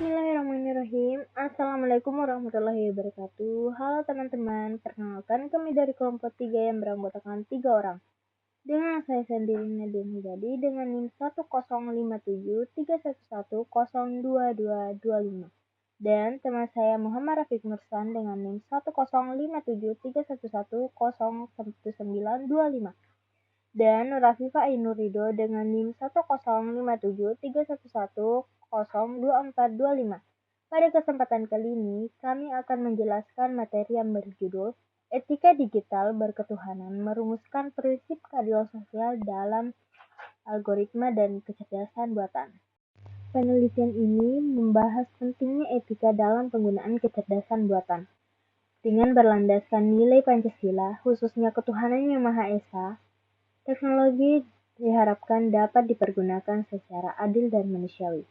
Bismillahirrahmanirrahim. Assalamualaikum warahmatullahi wabarakatuh. Halo teman-teman, perkenalkan kami dari kelompok 3 yang beranggotakan 3 orang. Dengan saya sendiri Nadia Hidadi dengan NIM 1057311102225. Dan teman saya Muhammad Rafiq Nursan dengan NIM 1057311101925. Dan Rafifa Ainur Ridho dengan NIM 1057311102425. Pada kesempatan kali ini, kami akan menjelaskan materi yang berjudul Etika Digital Berketuhanan, Merumuskan Prinsip Keadilan Sosial dalam Algoritma dan Kecerdasan Buatan. Penelitian ini membahas pentingnya etika dalam penggunaan kecerdasan buatan. Dengan berlandaskan nilai Pancasila, khususnya ketuhanan yang Maha Esa, teknologi diharapkan dapat dipergunakan secara adil dan manusiawi.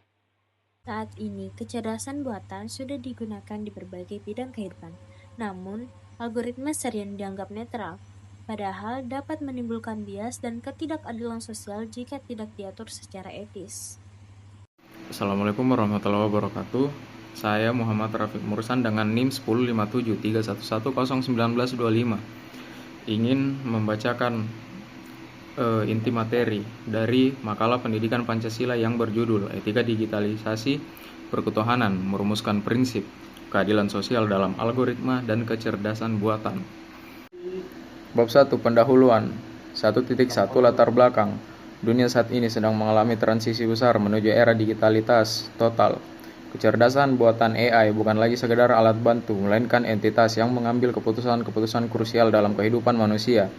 Saat ini, kecerdasan buatan sudah digunakan di berbagai bidang kehidupan. Namun, algoritma sering dianggap netral, padahal dapat menimbulkan bias dan ketidakadilan sosial jika tidak diatur secara etis. Assalamualaikum warahmatullahi wabarakatuh. Saya Muhammad Rafiq Nursan dengan NIM 1057311101925 ingin membacakan inti materi dari makalah pendidikan Pancasila yang berjudul Etika Digitalisasi Berketuhanan, Merumuskan Prinsip Keadilan Sosial dalam Algoritma dan Kecerdasan Buatan. Bab 1. Pendahuluan 1.1 Latar belakang. Dunia saat ini sedang mengalami transisi besar menuju era digitalitas total. Kecerdasan buatan AI bukan lagi sekedar alat bantu, melainkan entitas yang mengambil keputusan-keputusan krusial dalam kehidupan manusia.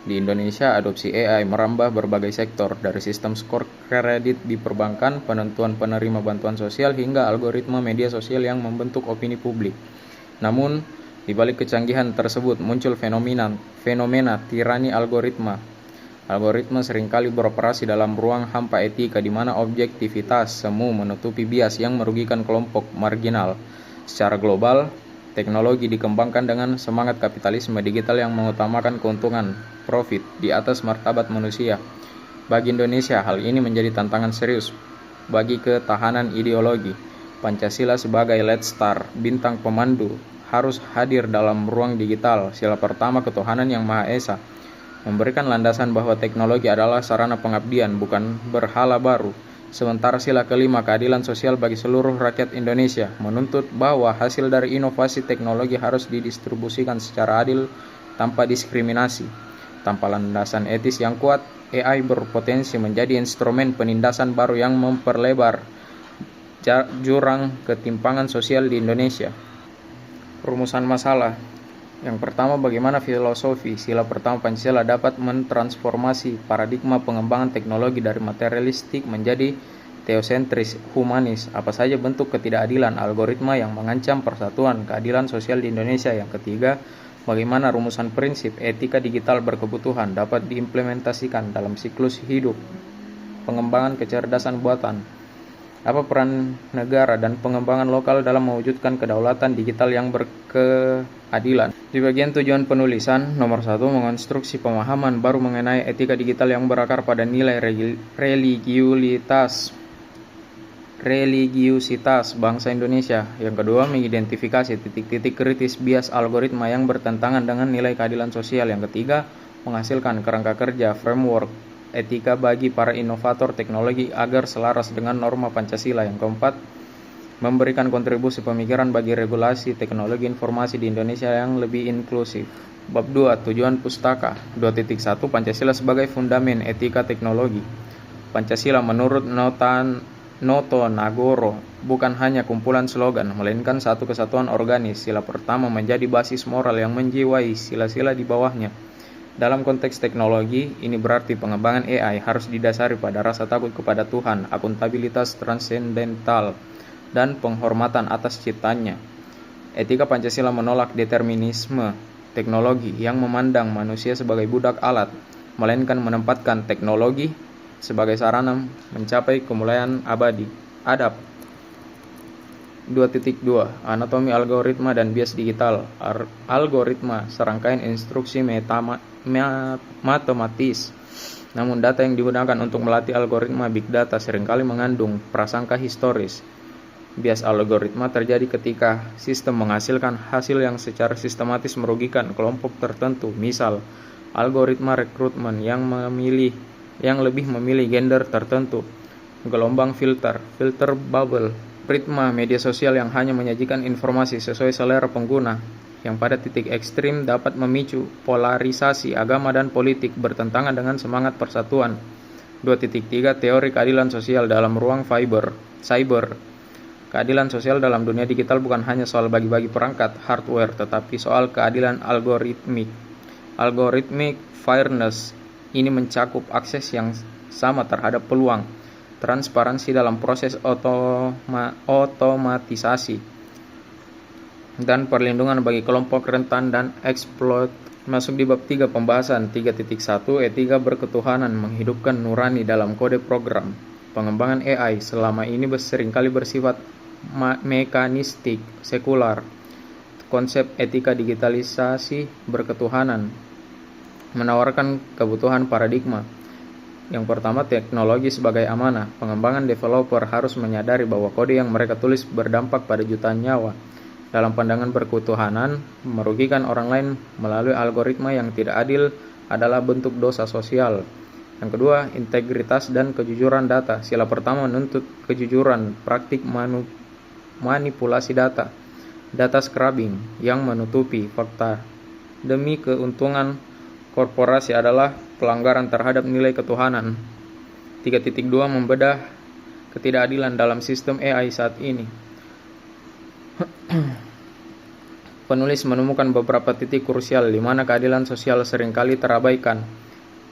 Di Indonesia, adopsi AI merambah berbagai sektor, dari sistem skor kredit di perbankan, penentuan penerima bantuan sosial, hingga algoritma media sosial yang membentuk opini publik. Namun, di balik kecanggihan tersebut muncul fenomena tirani algoritma. Algoritma seringkali beroperasi dalam ruang hampa etika di mana objektivitas semu menutupi bias yang merugikan kelompok marginal. Secara global, teknologi dikembangkan dengan semangat kapitalisme digital yang mengutamakan keuntungan, profit, di atas martabat manusia. Bagi Indonesia, hal ini menjadi tantangan serius bagi ketahanan ideologi. Pancasila sebagai Lead Star, bintang pemandu, harus hadir dalam ruang digital. Sila pertama, ketuhanan yang Maha Esa, memberikan landasan bahwa teknologi adalah sarana pengabdian, bukan berhala baru. Sementara sila kelima, keadilan sosial bagi seluruh rakyat Indonesia, menuntut bahwa hasil dari inovasi teknologi harus didistribusikan secara adil tanpa diskriminasi. Tanpa landasan etis yang kuat, AI berpotensi menjadi instrumen penindasan baru yang memperlebar jurang ketimpangan sosial di Indonesia. Rumusan masalah. Yang pertama, bagaimana filosofi sila pertama Pancasila dapat mentransformasi paradigma pengembangan teknologi dari materialistik menjadi teosentris humanis. Apa saja bentuk ketidakadilan algoritma yang mengancam persatuan keadilan sosial di Indonesia. Yang ketiga, bagaimana rumusan prinsip etika digital berkebutuhan dapat diimplementasikan dalam siklus hidup pengembangan kecerdasan buatan. Apa peran negara dan pengembangan lokal dalam mewujudkan kedaulatan digital yang berkeadilan? Di bagian tujuan penulisan, nomor 1, mengonstruksi pemahaman baru mengenai etika digital yang berakar pada nilai religiusitas bangsa Indonesia. Yang kedua, mengidentifikasi titik-titik kritis bias algoritma yang bertentangan dengan nilai keadilan sosial. Yang ketiga, menghasilkan kerangka kerja framework etika bagi para inovator teknologi agar selaras dengan norma Pancasila. Yang keempat, memberikan kontribusi pemikiran bagi regulasi teknologi informasi di Indonesia yang lebih inklusif. Bab 2, tujuan pustaka 2.1 Pancasila sebagai fundamen etika teknologi. Pancasila menurut Noto Nagoro bukan hanya kumpulan slogan, melainkan satu kesatuan organis. Sila pertama menjadi basis moral yang menjiwai sila-sila di bawahnya. Dalam konteks teknologi, ini berarti pengembangan AI harus didasari pada rasa takut kepada Tuhan, akuntabilitas transendental, dan penghormatan atas ciptaannya. Etika Pancasila menolak determinisme teknologi yang memandang manusia sebagai budak alat, melainkan menempatkan teknologi sebagai sarana mencapai kemuliaan abadi. Adab 2.2 Anatomi algoritma dan bias digital. Algoritma serangkaian instruksi matematis. Namun data yang digunakan untuk melatih algoritma big data seringkali mengandung prasangka historis. Bias algoritma terjadi ketika sistem menghasilkan hasil yang secara sistematis merugikan kelompok tertentu. Misal, algoritma rekrutmen yang lebih memilih gender tertentu, gelombang filter bubble, algoritma media sosial yang hanya menyajikan informasi sesuai selera pengguna, yang pada titik ekstrim dapat memicu polarisasi agama dan politik bertentangan dengan semangat persatuan. 2.3 Teori keadilan sosial dalam ruang cyber. Keadilan sosial dalam dunia digital bukan hanya soal bagi-bagi perangkat hardware, tetapi soal keadilan algoritmik. Algorithmic fairness ini mencakup akses yang sama terhadap peluang, transparansi dalam proses otomatisasi, dan perlindungan bagi kelompok rentan dan eksploit. Masuk di bab 3 pembahasan 3.1 etika berketuhanan menghidupkan nurani dalam kode program. Pengembangan AI selama ini seringkali bersifat mekanistik, sekular. Konsep etika digitalisasi berketuhanan menawarkan kebutuhan paradigma. Yang pertama, teknologi sebagai amanah. Pengembangan developer harus menyadari bahwa kode yang mereka tulis berdampak pada jutaan nyawa. Dalam pandangan berketuhanan, merugikan orang lain melalui algoritma yang tidak adil adalah bentuk dosa sosial. Yang kedua, integritas dan kejujuran data. Sila pertama menuntut kejujuran, praktik manipulasi data scrubbing yang menutupi fakta demi keuntungan korporasi adalah pelanggaran terhadap nilai ketuhanan. 3.2 Membedah ketidakadilan dalam sistem AI saat ini. Penulis menemukan beberapa titik krusial di mana keadilan sosial seringkali terabaikan.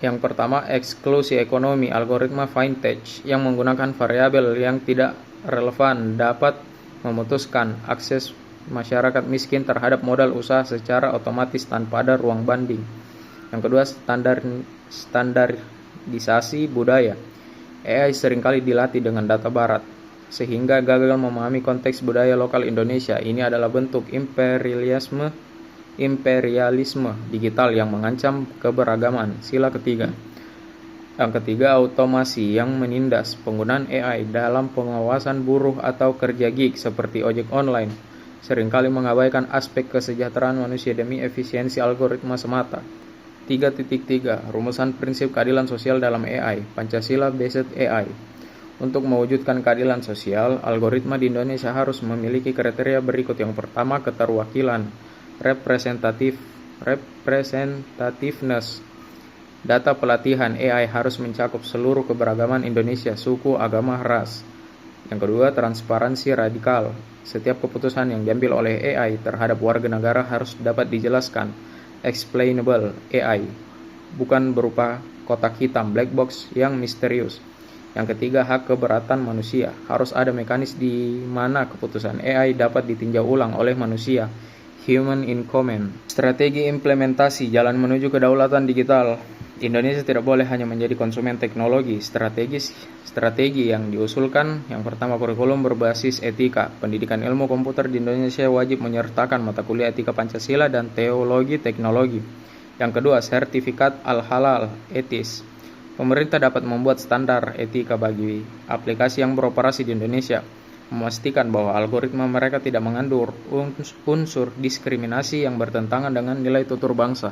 Yang pertama, eksklusi ekonomi. Algoritma vintage yang menggunakan variabel yang tidak relevan dapat memutuskan akses masyarakat miskin terhadap modal usaha secara otomatis tanpa ada ruang banding. Yang kedua, standarisasi budaya. AI seringkali dilatih dengan data barat, sehingga gagal memahami konteks budaya lokal Indonesia. Ini adalah bentuk imperialisme digital yang mengancam keberagaman. Sila ketiga. Yang ketiga, automasi yang menindas. Penggunaan AI dalam pengawasan buruh atau kerja gig seperti ojek online seringkali mengabaikan aspek kesejahteraan manusia demi efisiensi algoritma semata. 3.3 Rumusan prinsip keadilan sosial dalam AI. Pancasila Based AI. Untuk mewujudkan keadilan sosial, algoritma di Indonesia harus memiliki kriteria berikut. Yang pertama, keterwakilan, representativeness. Data pelatihan AI harus mencakup seluruh keberagaman Indonesia, suku, agama, ras. Yang kedua, transparansi radikal. Setiap keputusan yang diambil oleh AI terhadap warga negara harus dapat dijelaskan. Explainable AI, bukan berupa kotak hitam, black box yang misterius. Yang ketiga, hak keberatan manusia. Harus ada mekanisme di mana keputusan AI dapat ditinjau ulang oleh manusia. Human in common. Strategi implementasi jalan menuju kedaulatan digital. Indonesia tidak boleh hanya menjadi konsumen teknologi. Strategi yang diusulkan, yang pertama, kurikulum berbasis etika. Pendidikan ilmu komputer di Indonesia wajib menyertakan mata kuliah etika Pancasila dan teologi teknologi. Yang kedua, sertifikat al-halal etis. Pemerintah dapat membuat standar etika bagi aplikasi yang beroperasi di Indonesia, memastikan bahwa algoritma mereka tidak mengandung unsur diskriminasi yang bertentangan dengan nilai tutur bangsa.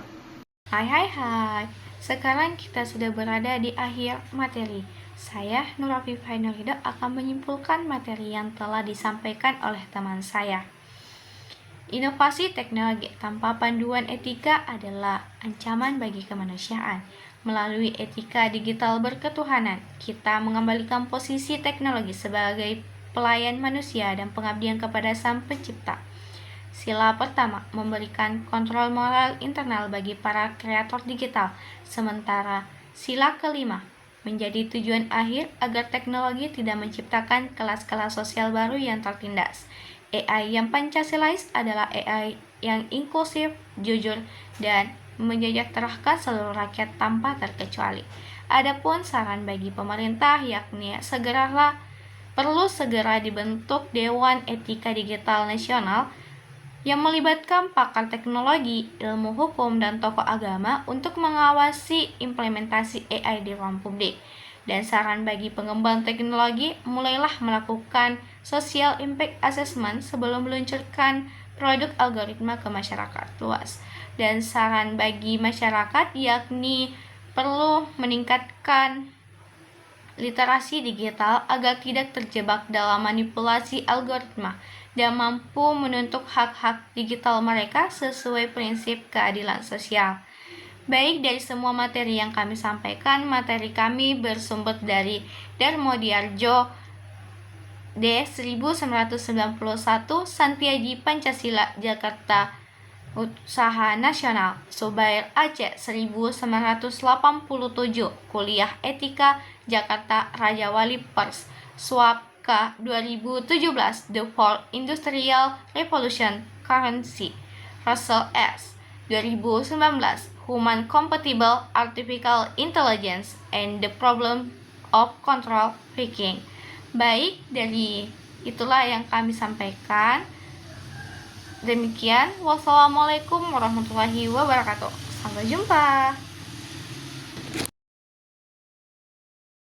Hai. Sekarang kita sudah berada di akhir materi. Saya, Nur Afifah Nurhido, akan menyimpulkan materi yang telah disampaikan oleh teman saya. Inovasi teknologi tanpa panduan etika adalah ancaman bagi kemanusiaan. Melalui etika digital berketuhanan, kita mengembalikan posisi teknologi sebagai pelayan manusia dan pengabdian kepada Sang Pencipta. Sila pertama, memberikan kontrol moral internal bagi para kreator digital. Sementara sila kelima, menjadi tujuan akhir agar teknologi tidak menciptakan kelas-kelas sosial baru yang tertindas. AI yang Pancasilais adalah AI yang inklusif, jujur, dan menjajahterahkan seluruh rakyat tanpa terkecuali. Adapun saran bagi pemerintah yakni perlu segera dibentuk Dewan Etika Digital Nasional yang melibatkan pakar teknologi, ilmu hukum, dan tokoh agama untuk mengawasi implementasi AI di ruang publik. Dan saran bagi pengembang teknologi, mulailah melakukan social impact assessment sebelum meluncurkan produk algoritma ke masyarakat luas. Dan saran bagi masyarakat yakni perlu meningkatkan literasi digital agar tidak terjebak dalam manipulasi algoritma dan mampu menuntut hak-hak digital mereka sesuai prinsip keadilan sosial. Baik, dari semua materi yang kami sampaikan, materi kami bersumber dari Darmodiarjo D. 1991, Santiaji Pancasila, Jakarta Usaha Nasional, Subair Aceh 1987, Kuliah Etika, Jakarta Raja Wali Pers, Swab K 2017, The Fourth Industrial Revolution, Currency, Russell S. 2019, Human Compatible Artificial Intelligence and the Problem of Control Freaking. Baik, dari itulah yang kami sampaikan. Demikian, wassalamualaikum warahmatullahi wabarakatuh. Sampai jumpa.